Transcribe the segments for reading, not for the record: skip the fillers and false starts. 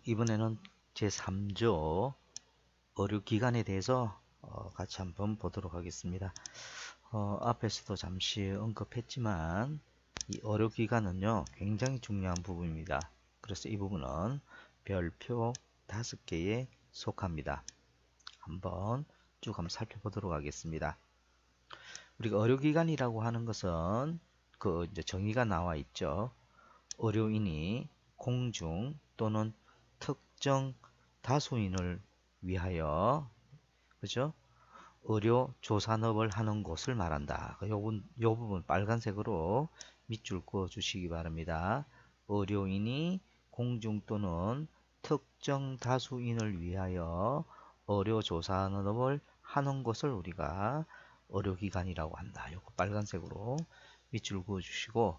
이번에는 제3조 의료기관에 대해서 같이 한번 보도록 하겠습니다. 앞에서도 잠시 언급했지만 이 의료기관은요 굉장히 중요한 부분입니다. 그래서 이 부분은 별표 5개에 속합니다. 한번 쭉 한번 살펴보도록 하겠습니다. 우리가 의료기관이라고 하는 것은 그 이제 정의가 나와 있죠. 의료인이 공중 또는 특정 다수인을 위하여 그죠? 의료 조산업을 하는 곳을 말한다. 요 부분 빨간색으로 밑줄 그어 주시기 바랍니다. 의료인이 공중 또는 특정 다수인을 위하여 의료 조산업을 하는 곳을 우리가 의료기관이라고 한다. 요거 빨간색으로 밑줄 그어 주시고,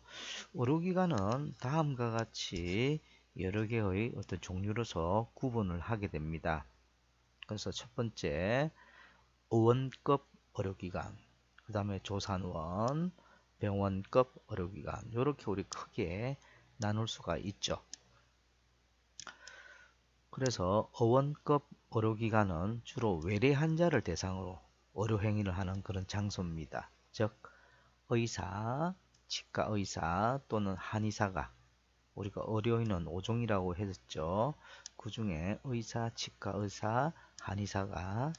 의료기관은 다음과 같이 여러 개의 어떤 종류로서 구분을 하게 됩니다. 그래서 첫 번째 의원급 의료기관, 그 다음에 조산원, 병원급 의료기관, 이렇게 우리 크게 나눌 수가 있죠. 그래서 의원급 의료기관은 주로 외래 환자를 대상으로 의료행위를 하는 그런 장소입니다. 즉 의사, 치과의사 또는 한의사가, 우리가 의료인은 5종이라고 했죠. 그 중에 의사, 치과의사, 한의사가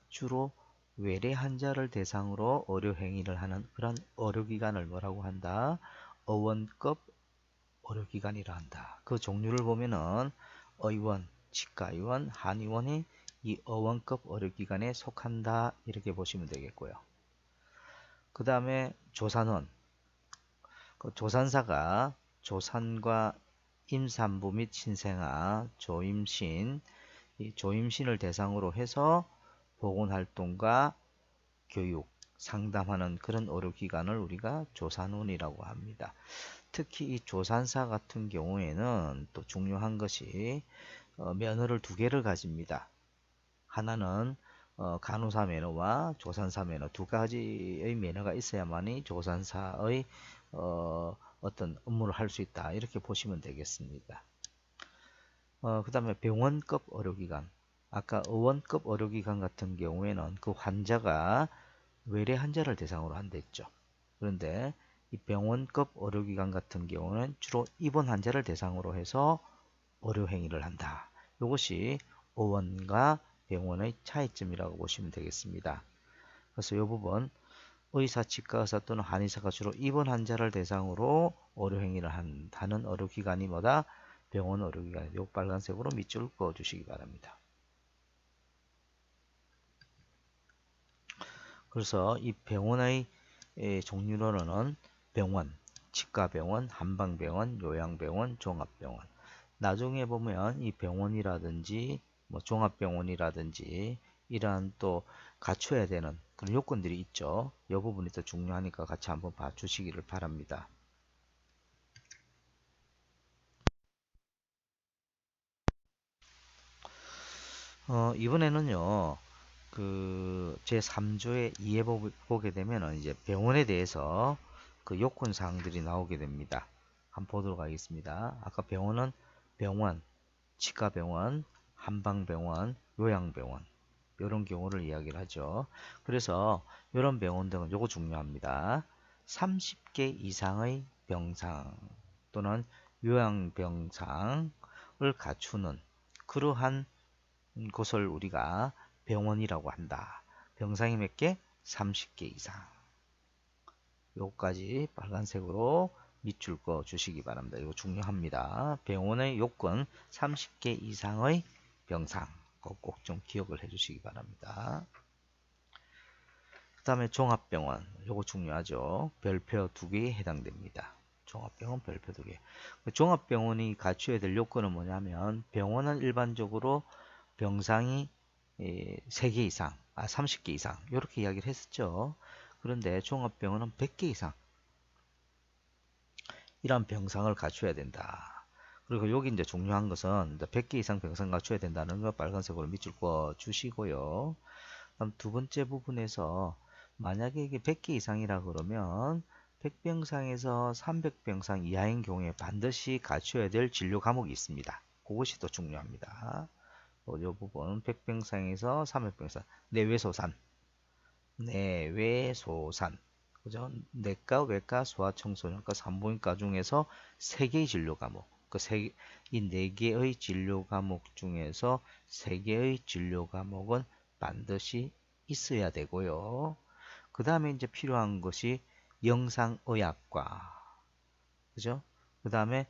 주로 외래 환자를 대상으로 의료 행위를 하는 그런 의료기관을 뭐라고 한다? 의원급 의료기관이라 한다. 그 종류를 보면은 의원, 치과의원, 한의원이 이 의원급 의료기관에 속한다. 이렇게 보시면 되겠고요. 그 다음에 조산원, 그 조산사가 조산과 임산부 및 신생아, 조임신, 이 조임신을 대상으로 해서 보건활동과 교육, 상담하는 그런 의료기관을 우리가 조산원이라고 합니다. 특히 이 조산사 같은 경우에는 또 중요한 것이 면허를 2개를 가집니다. 하나는 간호사 면허와 조산사 면허, 2가지의 면허가 있어야만이 조산사의 어떤 업무를 할 수 있다. 이렇게 보시면 되겠습니다. 그 다음에 병원급 의료기관, 아까 의원급 의료기관 같은 경우에는 그 환자가 외래 환자를 대상으로 한다 했죠. 그런데 이 병원급 의료기관 같은 경우는 주로 입원 환자를 대상으로 해서 의료행위를 한다. 이것이 의원과 병원의 차이점이라고 보시면 되겠습니다. 그래서 이 부분 의사, 치과의사 또는 한의사가 주로 입원 환자를 대상으로 의료행위를 하는 의료기관이 뭐다? 병원 의료기관. 요 빨간색으로 밑줄 그어 주시기 바랍니다. 그래서 이 병원의 종류로는 병원, 치과병원, 한방병원, 요양병원, 종합병원. 나중에 보면 이 병원이라든지 뭐 종합병원이라든지 이러한 또 갖춰야 되는 그런 요건들이 있죠. 이 부분이 더 중요하니까 같이 한번 봐주시기를 바랍니다. 이번에는요, 그 제3조에 이해 보게 되면 이제 병원에 대해서 그 요건 사항들이 나오게 됩니다. 한번 보도록 하겠습니다. 아까 병원은 병원, 치과병원, 한방병원, 요양병원 이런 경우를 이야기를 하죠. 그래서 이런 병원 등은 요거 중요합니다. 30개 이상의 병상 또는 요양병상을 갖추는 그러한 곳을 우리가 병원이라고 한다. 병상이 몇 개? 30개 이상. 요까지 빨간색으로 밑줄 그어 주시기 바랍니다. 이거 중요합니다. 병원의 요건 30개 이상의 병상. 꼭 좀 기억을 해 주시기 바랍니다. 그 다음에 종합병원. 요거 중요하죠. 별표 2개에 해당됩니다. 종합병원 별표 2개. 종합병원이 갖춰야 될 요건은 뭐냐면 병원은 일반적으로 병상이 3개 이상, 30개 이상 이렇게 이야기를 했었죠. 그런데 종합병원은 100개 이상 이런 병상을 갖춰야 된다. 그리고 여기 이제 중요한 것은 100개 이상 병상 갖춰야 된다는 거 빨간색으로 밑줄 그어 주시고요. 그럼 두 번째 부분에서 만약에 이게 100개 이상이라 그러면 100병상에서 300병상 이하인 경우에 반드시 갖춰야 될 진료 과목이 있습니다. 그것이 또 중요합니다. 이 부분 백병상에서 삼백병상 내외소산 내외소산 그죠? 내과, 외과, 소아청소년과 산부인과 중에서 세 개의 진료 과목 이 네 개의 진료 과목 중에서 세 개의 진료 과목은 반드시 있어야 되고요. 그 다음에 이제 필요한 것이 영상의학과 그죠? 그 다음에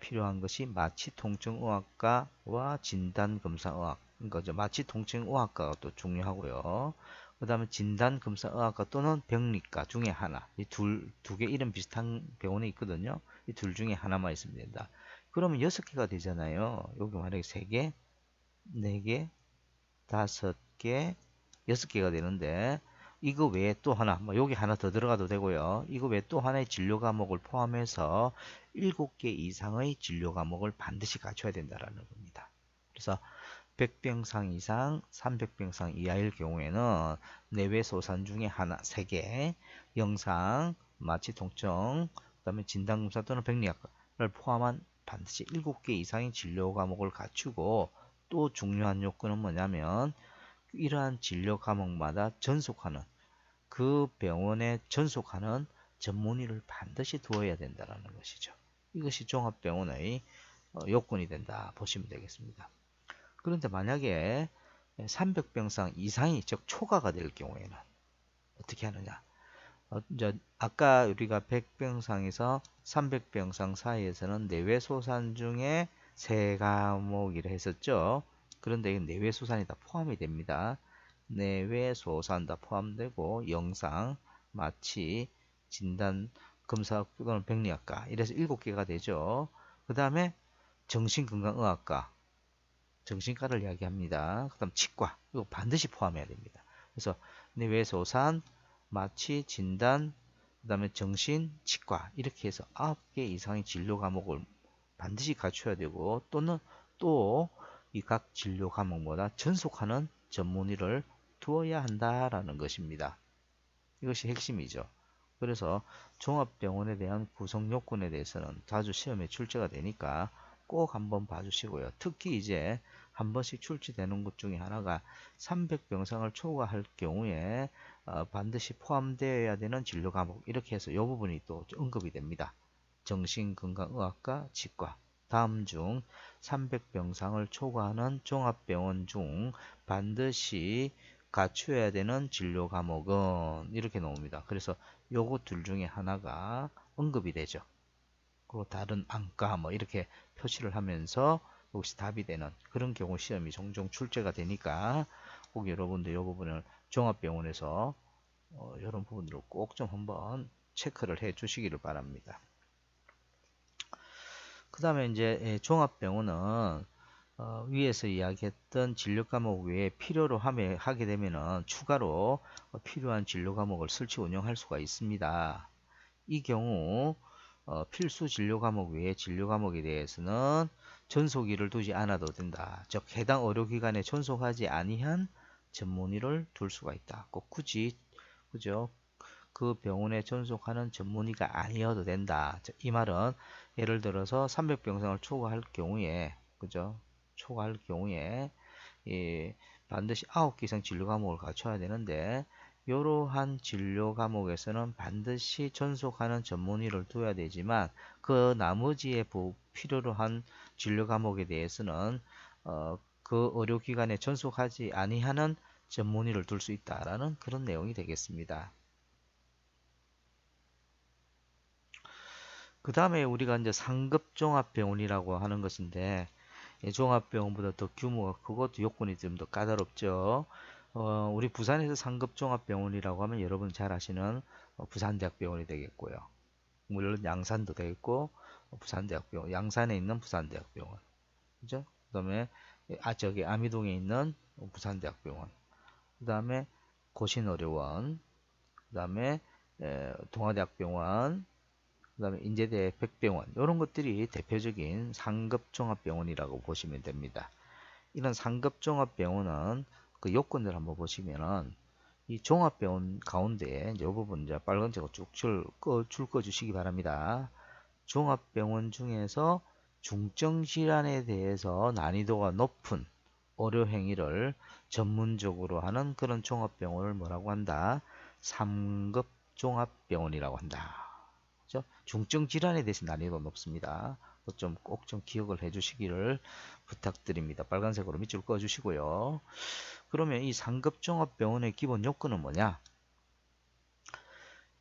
필요한 것이 마취통증의학과와 진단검사의학 거죠. 마취통증의학과가 또 중요하고요. 그 다음에 진단검사의학과 또는 병리과 중에 하나 이 두 개 이름 비슷한 병원이 있거든요. 이 둘 중에 하나만 있으면 된다. 그러면 6개가 되잖아요. 여기 만약에 3개, 4개, 5개, 6개가 되는데 이거 외에 또 하나, 뭐 여기 하나 더 들어가도 되고요. 이거 외에 또 하나의 진료 과목을 포함해서 7개 이상의 진료 과목을 반드시 갖춰야 된다라는 겁니다. 그래서 100병상 이상, 300병상 이하일 경우에는 내외소산 중에 하나, 3개, 영상, 마취통증, 그 다음에 진단검사 또는 병리학과를 포함한 반드시 7개 이상의 진료 과목을 갖추고 또 중요한 요건은 뭐냐면 이러한 진료 과목마다 전속하는 그 병원에 전속하는 전문의를 반드시 두어야 된다는 것이죠. 이것이 종합병원의 요건이 된다 보시면 되겠습니다. 그런데 만약에 300병상 이상이 즉 초과가 될 경우에는 어떻게 하느냐? 이제 아까 우리가 100병상에서 300병상 사이에서는 내외소산 중에 세 과목이라 했었죠. 그런데 내외소산이 다 포함이 됩니다. 내외소산 다 포함되고 영상, 마취, 진단, 검사 또는 병리학과 이래서 7개가 되죠. 그 다음에 정신건강의학과, 정신과를 이야기합니다. 그 다음 치과, 이거 반드시 포함해야 됩니다. 그래서 내외소산, 마취, 진단, 그 다음에 정신, 치과 이렇게 해서 9개 이상의 진료 과목을 반드시 갖춰야 되고 또는 또 이 각 진료 과목마다 전속하는 전문의를 두어야 한다라는 것입니다. 이것이 핵심이죠. 그래서 종합병원에 대한 구성 요건에 대해서는 자주 시험에 출제가 되니까 꼭 한번 봐주시고요. 특히 이제 한 번씩 출제되는 것 중에 하나가 300병상을 초과할 경우에 반드시 포함되어야 되는 진료 과목 이렇게 해서 이 부분이 또 언급이 됩니다. 정신건강의학과, 치과 다음 중 300병상을 초과하는 종합병원 중 반드시 갖춰야 되는 진료 과목은 이렇게 나옵니다. 그래서 요거 둘 중에 하나가 언급이 되죠. 그리고 다른 안과 뭐 이렇게 표시를 하면서 혹시 답이 되는 그런 경우 시험이 종종 출제가 되니까 꼭 여러분들 이 부분을 종합병원에서 이런 부분들을 꼭 좀 한번 체크를 해 주시기를 바랍니다. 그 다음에 이제 종합병원은 위에서 이야기했던 진료 과목 외에 필요로 하게 되면은 추가로 필요한 진료 과목을 설치 운영할 수가 있습니다. 이 경우 필수 진료 과목 외에 진료 과목에 대해서는 전속의를 두지 않아도 된다. 즉 해당 의료기관에 전속하지 아니한 전문의를 둘 수가 있다. 꼭 굳이 그죠? 그 병원에 전속하는 전문의가 아니어도 된다. 이 말은 예를 들어서 300병상을 초과할 경우에 그죠? 초과할 경우에 반드시 9개 이상 진료 과목을 갖춰야 되는데 이러한 진료 과목에서는 반드시 전속하는 전문의를 둬야 되지만 그 나머지의 필요로 한 진료 과목에 대해서는 그 의료기관에 전속하지 아니하는 전문의를 둘 수 있다라는 그런 내용이 되겠습니다. 그 다음에 우리가 이제 상급 종합병원이라고 하는 것인데 종합병원보다 더 규모가 크고 요건이 좀 더 까다롭죠. 우리 부산에서 상급 종합병원이라고 하면 여러분 잘 아시는 부산대학병원이 되겠고요. 물론 양산도 되겠고 부산대학병원, 양산에 있는 부산대학병원, 그죠? 그다음에 저기 아미동에 있는 부산대학병원, 그다음에 고신의료원, 그다음에 동아대학병원, 그 다음에 인제대 백병원 이런 것들이 대표적인 상급 종합병원이라고 보시면 됩니다. 이런 상급 종합병원은 그 요건들 한번 보시면은 이 종합병원 가운데 이제 이 부분 이제 빨간색으로 쭉 줄 꺼 주시기 바랍니다. 종합병원 중에서 중증 질환에 대해서 난이도가 높은 의료 행위를 전문적으로 하는 그런 종합병원을 뭐라고 한다? 3급 종합병원이라고 한다. 그죠? 중증 질환에 대해서 난이도가 높습니다. 꼭 좀 기억을 해 주시기를 부탁드립니다. 빨간색으로 밑줄 그어 주시고요. 그러면 이 3급 종합병원의 기본 요건은 뭐냐?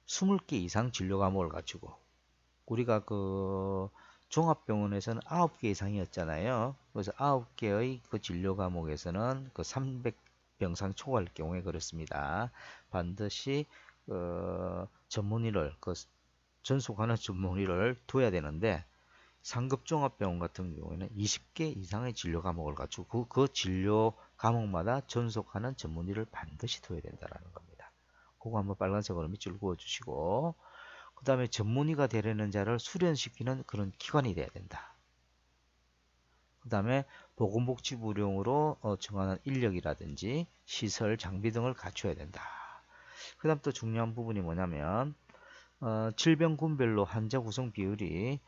20개 이상 진료 과목을 갖추고, 우리가 그 종합병원에서는 9개 이상이었잖아요. 그래서 9개의 그 진료 과목에서는 그 300병상 초과할 경우에 그렇습니다. 반드시 전문의를 전속하는 전문의를 둬야 되는데, 상급 종합병원 같은 경우에는 20개 이상의 진료 과목을 갖추고 그 진료 과목마다 전속하는 전문의를 반드시 둬야 된다는 겁니다. 그거 한번 빨간색으로 밑줄 그어 주시고, 그 다음에 전문의가 되려는 자를 수련시키는 그런 기관이 돼야 된다. 그 다음에 보건복지부령으로 정하는 인력이라든지 시설, 장비 등을 갖춰야 된다. 그 다음 또 중요한 부분이 뭐냐면 질병군별로 환자 구성 비율이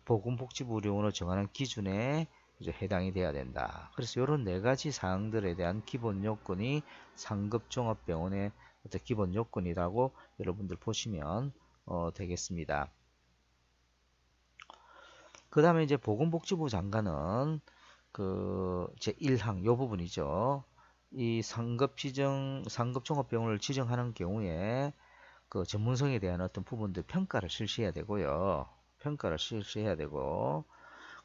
보건복지부령으로 정하는 기준에 해당이 돼야 된다. 그래서 이런 네 가지 사항들에 대한 기본 요건이 상급 종합병원의 어떤 기본 요건이라고 여러분들 보시면 되겠습니다. 그 다음에 이제 보건복지부 장관은 제 1항 요 부분이죠. 이 상급 종합병원을 지정하는 경우에 그 전문성에 대한 어떤 부분들 평가를 실시해야 되고요. 평가를 실시해야 되고,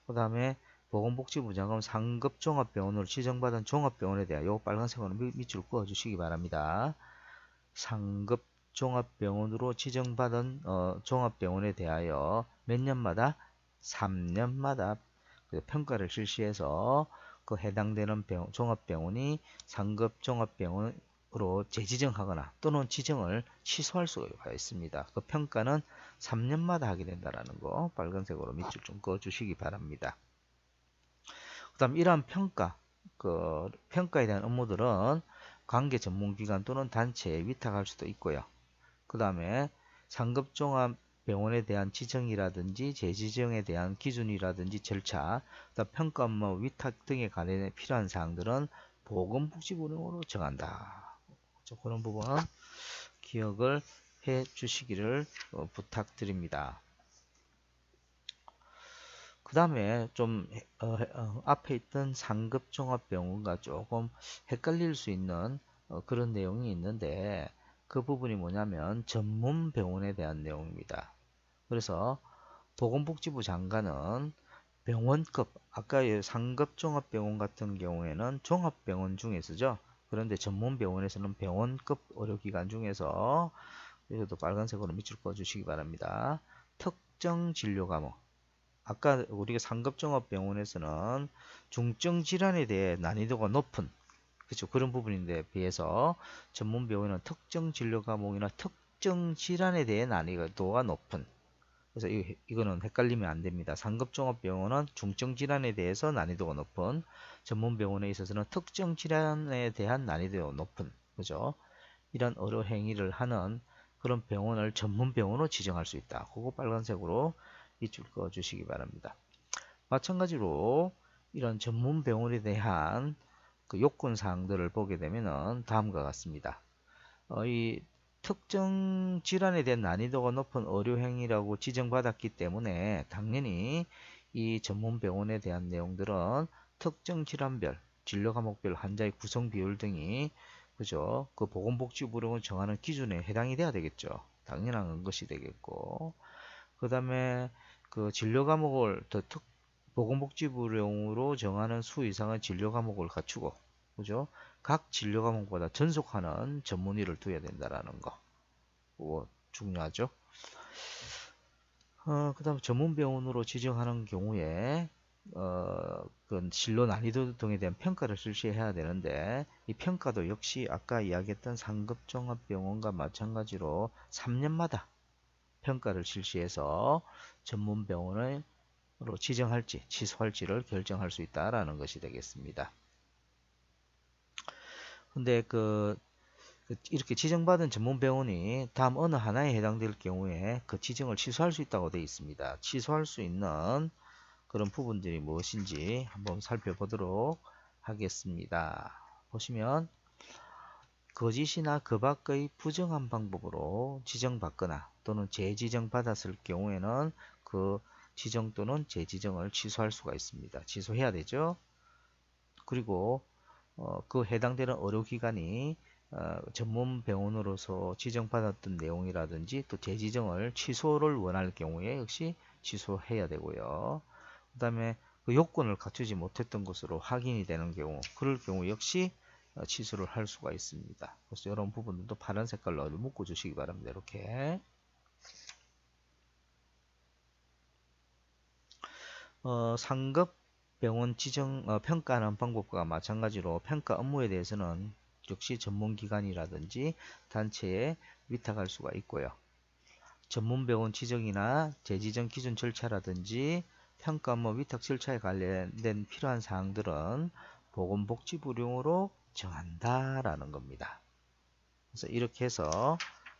그 다음에 보건복지부 장관 상급 종합병원으로 지정받은 종합병원에 대하여 요 빨간색으로 밑줄 그어 주시기 바랍니다. 상급 종합병원으로 지정받은 종합병원에 대하여 몇 년마다? 3년마다 평가를 실시해서 그 해당되는 종합병원이 상급 종합병원으로 재지정하거나 또는 지정을 취소할 수가 있습니다. 그 평가는 3년마다 하게 된다는 거 빨간색으로 밑줄 좀 그어 주시기 바랍니다. 그 다음 이러한 평가에 대한 업무들은 관계 전문기관 또는 단체에 위탁할 수도 있고요. 그 다음에 상급종합병원에 대한 지정이라든지 재지정에 대한 기준이라든지 절차, 그다음 평가 업무 위탁 등에 관해 필요한 사항들은 보건복지부령으로 정한다. 그런 부분은 기억을 해 주시기를 부탁드립니다. 그 다음에 좀 앞에 있던 상급종합병원과 조금 헷갈릴 수 있는 그런 내용이 있는데, 그 부분이 뭐냐면 전문병원에 대한 내용입니다. 그래서 보건복지부 장관은 병원급, 아까 상급종합병원 같은 경우에는 종합병원 중에서죠. 그런데 전문병원에서는 병원급 의료기관 중에서, 이것도 빨간색으로 밑줄 그어주시기 바랍니다. 특정 진료 과목, 아까 우리가 상급종합병원에서는 중증 질환에 대해 난이도가 높은, 그렇죠, 그런 부분인데 비해서 전문병원은 특정 진료 과목이나 특정 질환에 대해 난이도가 높은, 그래서 이거는 헷갈리면 안 됩니다. 상급종합병원은 중증 질환에 대해서 난이도가 높은, 전문병원에 있어서는 특정 질환에 대한 난이도가 높은, 그죠? 이런 의료 행위를 하는 그런 병원을 전문병원으로 지정할 수 있다. 그거 빨간색으로 밑줄 그어 주시기 바랍니다. 마찬가지로 이런 전문병원에 대한 그 요건 사항들을 보게 되면은 다음과 같습니다. 이 특정 질환에 대한 난이도가 높은 의료 행위라고 지정받았기 때문에 당연히 이 전문병원에 대한 내용들은 특정 질환별, 진료 과목별 환자의 구성 비율 등이, 그죠, 그 보건복지부령을 정하는 기준에 해당이 돼야 되겠죠. 당연한 것이 되겠고, 그 다음에 그 진료 과목을 보건복지부령으로 정하는 수 이상의 진료 과목을 갖추고, 그죠? 각 진료 과목보다 전속하는 전문의를 둬야 된다라는 거. 그거 중요하죠. 그 다음 전문병원으로 지정하는 경우에 그 진로 난이도 등에 대한 평가를 실시해야 되는데, 이 평가도 역시 아까 이야기했던 상급종합병원과 마찬가지로 3년마다 평가를 실시해서 전문병원으로 지정할지 취소할지를 결정할 수 있다라는 것이 되겠습니다. 근데 이렇게 지정받은 전문병원이 다음 어느 하나에 해당될 경우에 그 지정을 취소할 수 있다고 되어 있습니다. 취소할 수 있는 그런 부분들이 무엇인지 한번 살펴보도록 하겠습니다. 보시면 거짓이나 그 밖의 부정한 방법으로 지정받거나 또는 재지정받았을 경우에는 그 지정 또는 재지정을 취소할 수가 있습니다. 취소해야 되죠. 그리고 그 해당되는 의료기관이 전문 병원으로서 지정받았던 내용이라든지 또 재지정을 취소를 원할 경우에 역시 취소해야 되고요. 그 다음에 그 요건을 갖추지 못했던 것으로 확인이 되는 경우, 그럴 경우 역시 취소를 할 수가 있습니다. 그래서 이런 부분들도 파란 색깔로 묶어 주시기 바랍니다. 이렇게 상급 병원 지정 평가하는 방법과 마찬가지로 평가 업무에 대해서는 역시 전문기관이라든지 단체에 위탁할 수가 있고요. 전문병원 지정이나 재지정 기준 절차라든지 평가 업무 위탁 절차에 관련된 필요한 사항들은 보건복지부령으로 정한다라는 겁니다. 그래서 이렇게 해서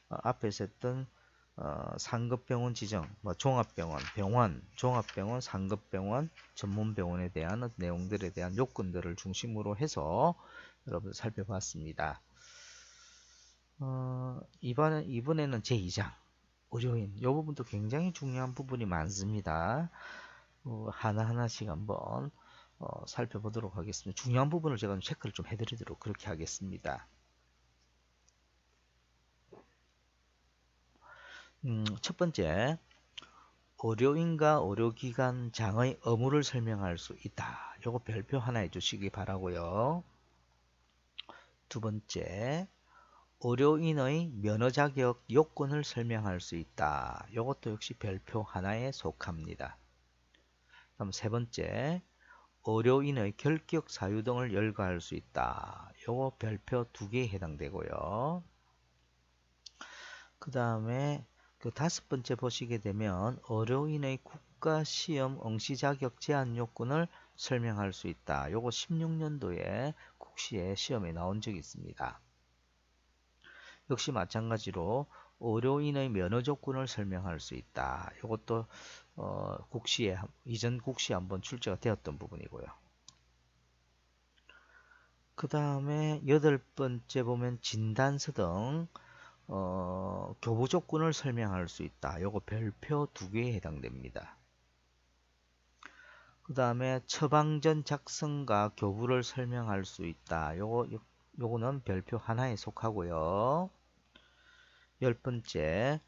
앞에서 했던 상급병원 지정, 종합병원, 종합병원, 상급병원, 전문병원에 대한 내용들에 대한 요건들을 중심으로 해서 여러분 살펴봤습니다. 이번에는 제2장 의료인, 이 부분도 굉장히 중요한 부분이 많습니다. 하나하나씩 한번 살펴보도록 하겠습니다. 중요한 부분을 제가 체크를 좀 해드리도록 그렇게 하겠습니다. 첫 번째, 의료인과 의료기관장의 의무를 설명할 수 있다. 요거 별표 하나 해주시기 바라고요. 두 번째, 의료인의 면허 자격 요건을 설명할 수 있다. 요것도 역시 별표 하나에 속합니다. 다음 세 번째, 의료인의 결격 사유 등을 열거할 수 있다. 요거 별표 2개에 해당되고요. 그 다음에 그 다섯 번째 보시게 되면 의료인의 국가시험 응시 자격 제한 요건을 설명할 수 있다. 요거 16년도에 국시에 시험에 나온 적이 있습니다. 역시 마찬가지로 의료인의 면허 조건을 설명할 수 있다. 이것도 국시에 이전 국시에 한번 출제가 되었던 부분이고요. 그 다음에 여덟 번째 보면 진단서 등 교부 조건을 설명할 수 있다. 요거 별표 2개에 해당됩니다. 그 다음에 처방전 작성과 교부를 설명할 수 있다. 요거는 별표 하나에 속하고요. 열 번째,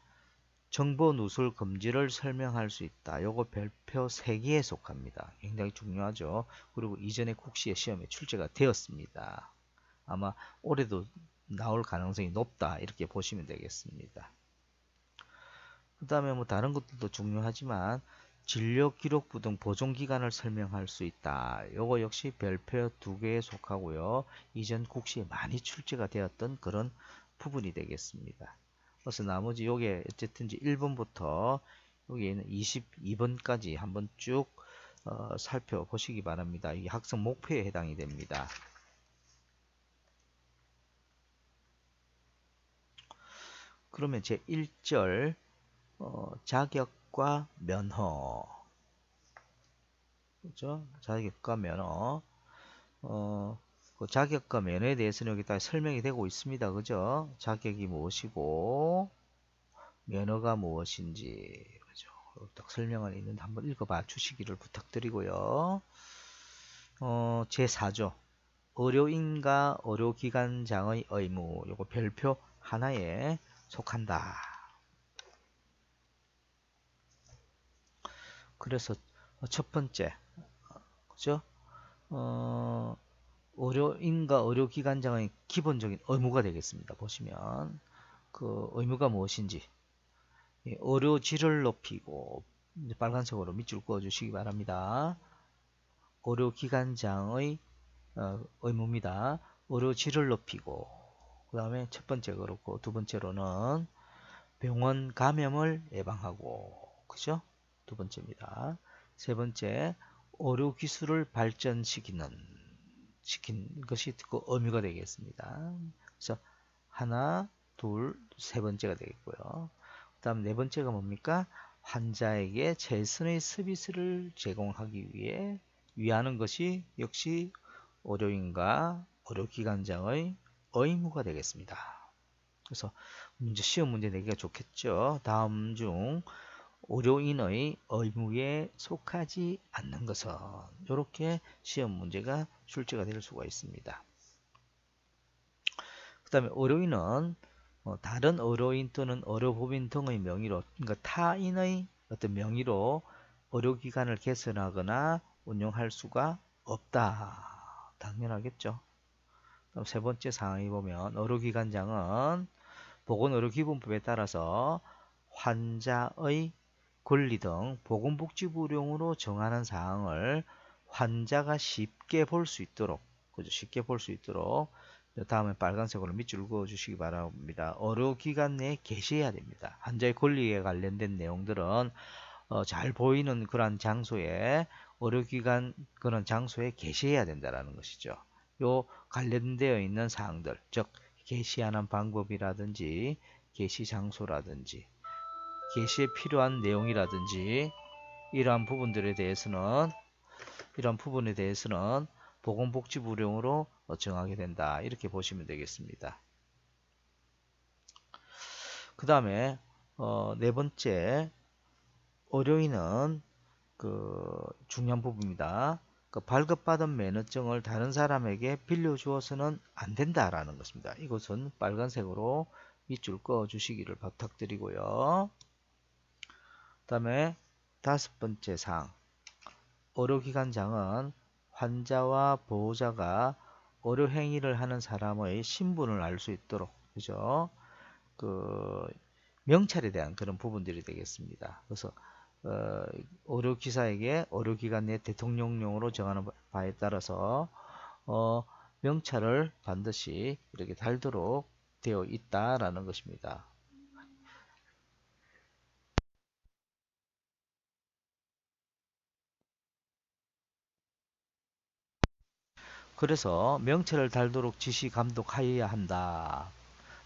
정보 누설 금지를 설명할 수 있다. 요거 별표 3개에 속합니다. 굉장히 중요하죠. 그리고 이전에 국시에 시험에 출제가 되었습니다. 아마 올해도 나올 가능성이 높다. 이렇게 보시면 되겠습니다. 그 다음에 뭐 다른 것들도 중요하지만 진료 기록부 등 보존 기간을 설명할 수 있다. 요거 역시 별표 2개에 속하고요. 이전 국시에 많이 출제가 되었던 그런 부분이 되겠습니다. 그래서 나머지 요게 어쨌든지 1번부터 여기에는 22번까지 한번 쭉 살펴보시기 바랍니다. 이게 학습 목표에 해당이 됩니다. 그러면 제 1절 자격과 면허, 그렇죠? 자격과 면허. 그 자격과 면허에 대해서는 여기다 설명이 되고 있습니다. 그죠? 자격이 무엇이고 면허가 무엇인지, 그죠? 딱 설명은 있는데 한번 읽어봐 주시기를 부탁드리고요. 제4조 의료인과 의료기관장의 의무, 요거 별표 하나에 속한다. 그래서 첫 번째, 그죠? 의료인과 의료기관장의 기본적인 의무가 되겠습니다. 보시면 그 의무가 무엇인지, 의료질을 높이고, 빨간색으로 밑줄 그어 주시기 바랍니다. 의료기관장의 의무입니다. 의료질을 높이고, 그 다음에 첫 번째 그렇고, 두 번째로는 병원 감염을 예방하고, 그죠? 두 번째입니다. 세 번째, 의료기술을 발전시키는 것이 그 의무가 되겠습니다. 그래서 하나, 둘, 세 번째가 되겠고요. 그 다음 네 번째가 뭡니까? 환자에게 최선의 서비스를 제공하기 위해 위하는 것이 역시 의료인과 의료기관장의 의무가 되겠습니다. 그래서 시험 문제 내기가 좋겠죠. 다음 중 의료인의 의무에 속하지 않는 것은 이렇게 시험 문제가 출제가 될 수가 있습니다. 그 다음에 의료인은 다른 의료인 또는 의료법인 등의 명의로, 그러니까 타인의 어떤 명의로 의료기관을 개설하거나 운영할 수가 없다. 당연하겠죠. 그럼 세 번째 사항에 보면 의료기관장은 보건의료기본법에 따라서 환자의 권리 등 보건복지부령으로 정하는 사항을 환자가 쉽게 볼 수 있도록, 그죠? 쉽게 볼 수 있도록 다음에 빨간색으로 밑줄 그어 주시기 바랍니다. 의료기관 내에 게시해야 됩니다. 환자의 권리에 관련된 내용들은 잘 보이는 그런 장소에 의료기관 그런 장소에 게시해야 된다는 것이죠. 요 관련되어 있는 사항들, 즉 게시하는 방법이라든지 게시 장소라든지 게시에 필요한 내용이라든지 이러한 부분에 대해서는 보건복지부령으로 정하게 된다. 이렇게 보시면 되겠습니다. 그 다음에 네 번째 의료인은 중요한 부분입니다. 발급받은 면허증을 다른 사람에게 빌려주어서는 안 된다라는 것입니다. 이것은 빨간색으로 밑줄 그어 주시기를 부탁드리고요. 그 다음에 다섯 번째 사항, 의료기관장은 환자와 보호자가 의료행위를 하는 사람의 신분을 알 수 있도록, 그죠? 명찰에 대한 그런 부분들이 되겠습니다. 그래서 의료기사에게 의료기관 내 대통령령으로 정하는 바에 따라서 명찰을 반드시 이렇게 달도록 되어 있다라는 것입니다. 그래서 명찰을 달도록 지시 감독하여야 한다.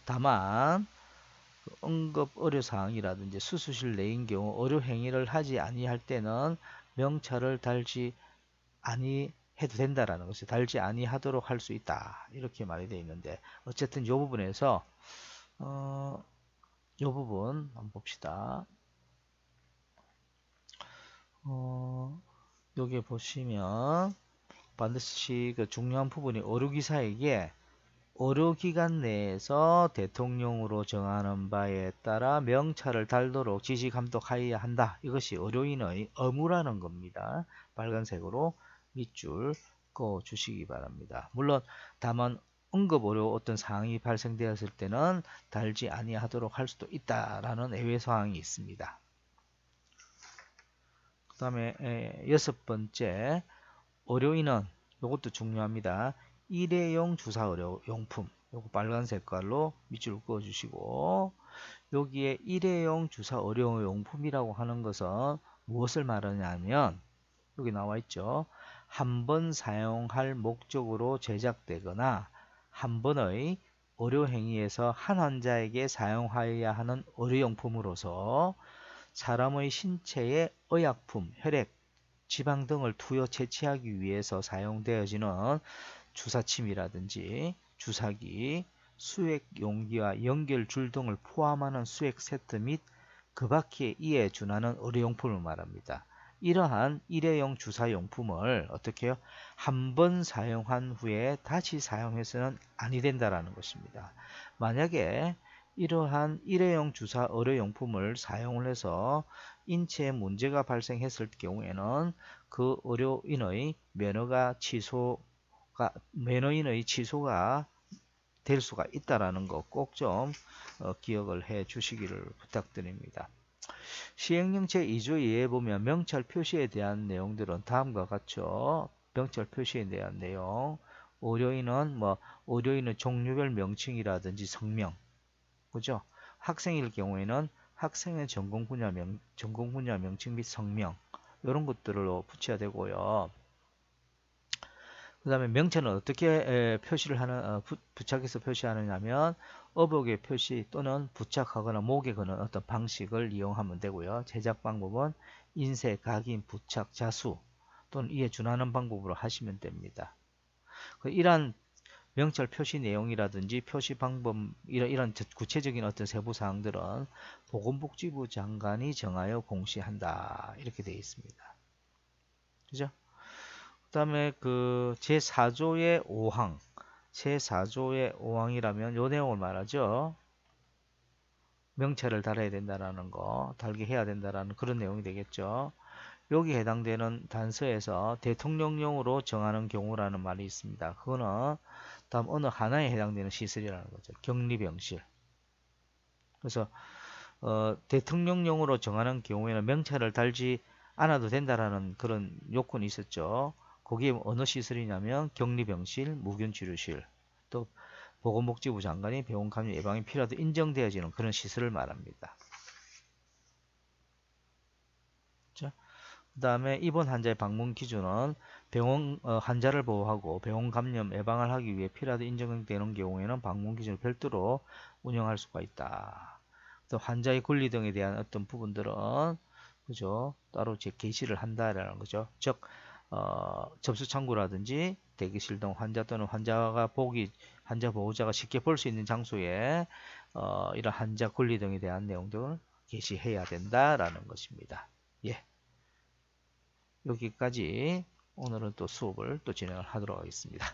다만 응급 의료사항이라든지 수술실 내인 경우 의료행위를 하지 아니할 때는 명찰을 달지 아니해도 된다라는 것이 달지 아니하도록 할 수 있다. 이렇게 말이 되어 있는데 어쨌든 이 부분에서 이 부분 한번 봅시다. 여기 보시면 반드시 중요한 부분이 의료기사에게 의료기관 내에서 대통령으로 정하는 바에 따라 명찰을 달도록 지시 감독하여야 한다. 이것이 의료인의 의무라는 겁니다. 빨간색으로 밑줄 그어 주시기 바랍니다. 물론 다만 응급의료 어떤 상황이 발생되었을 때는 달지 아니하도록 할 수도 있다라는 예외 사항이 있습니다. 그 다음에 여섯 번째, 의료인은 이것도 중요합니다. 일회용 주사 의료용품, 요거 빨간 색깔로 밑줄 그어 주시고, 여기에 일회용 주사 의료용품이라고 하는 것은 무엇을 말하냐면 여기 나와 있죠. 한 번 사용할 목적으로 제작되거나 한 번의 의료행위에서 한 환자에게 사용하여야 하는 의료용품으로서 사람의 신체에 의약품, 혈액, 지방 등을 투여 채취하기 위해서 사용되어지는 주사침이라든지 주사기, 수액 용기와 연결줄 등을 포함하는 수액 세트 및 그 밖에 이에 준하는 의료용품을 말합니다. 이러한 일회용 주사용품을 어떻게 해요? 한 번 사용한 후에 다시 사용해서는 아니 된다라는 것입니다. 만약에 이러한 일회용 주사 의료용품을 사용을 해서 인체에 문제가 발생했을 경우에는 그 의료인의 면허인의 취소가 될 수가 있다라는 거 꼭 좀 기억을 해 주시기를 부탁드립니다. 시행령 제2조 2에 보면 명찰 표시에 대한 내용들은 다음과 같죠. 명찰 표시에 대한 내용. 의료인은 종류별 명칭이라든지 성명, 그죠? 학생일 경우에는 학생의 전공 분야 명칭 및 성명 이런 것들을 붙여야 되고요. 그 다음에 명체는 어떻게 표시를 하는 부착해서 표시하느냐면 어복의 표시 또는 부착하거나 목에 거는 어떤 방식을 이용하면 되고요. 제작 방법은 인쇄, 각인, 부착, 자수 또는 이에 준하는 방법으로 하시면 됩니다. 이러한 명찰 표시 내용이라든지 표시 방법 이런 구체적인 어떤 세부 사항들은 보건복지부 장관이 정하여 공시한다 이렇게 되어 있습니다. 그죠? 그다음에 그 제4조의 5항 제4조의 5항이라면 요 내용을 말하죠. 명찰을 달아야 된다라는 거, 달게 해야 된다라는 그런 내용이 되겠죠. 여기 해당되는 단서에서 대통령령으로 정하는 경우라는 말이 있습니다. 그거는 다음 어느 하나에 해당되는 시설이라는 거죠. 격리병실. 그래서 대통령령으로 정하는 경우에는 명찰을 달지 않아도 된다라는 그런 요건이 있었죠. 거기에 어느 시설이냐면 격리병실, 무균치료실, 또 보건복지부 장관이 병원 감염 예방이 필요하다 인정되어지는 그런 시설을 말합니다. 그 다음에 입원 환자의 방문 기준은 병원 환자를 보호하고 병원 감염 예방을 하기 위해 필요하다 인정되는 경우에는 방문 기준을 별도로 운영할 수가 있다. 또 환자의 권리 등에 대한 어떤 부분들은 그죠 따로 게시를 한다라는 거죠. 즉 접수 창구라든지 대기실 등 환자 또는 환자 보호자가 쉽게 볼 수 있는 장소에 이런 환자 권리 등에 대한 내용들을 게시해야 된다라는 것입니다. 예. 여기까지 오늘은 또 수업을 또 진행을 하도록 하겠습니다.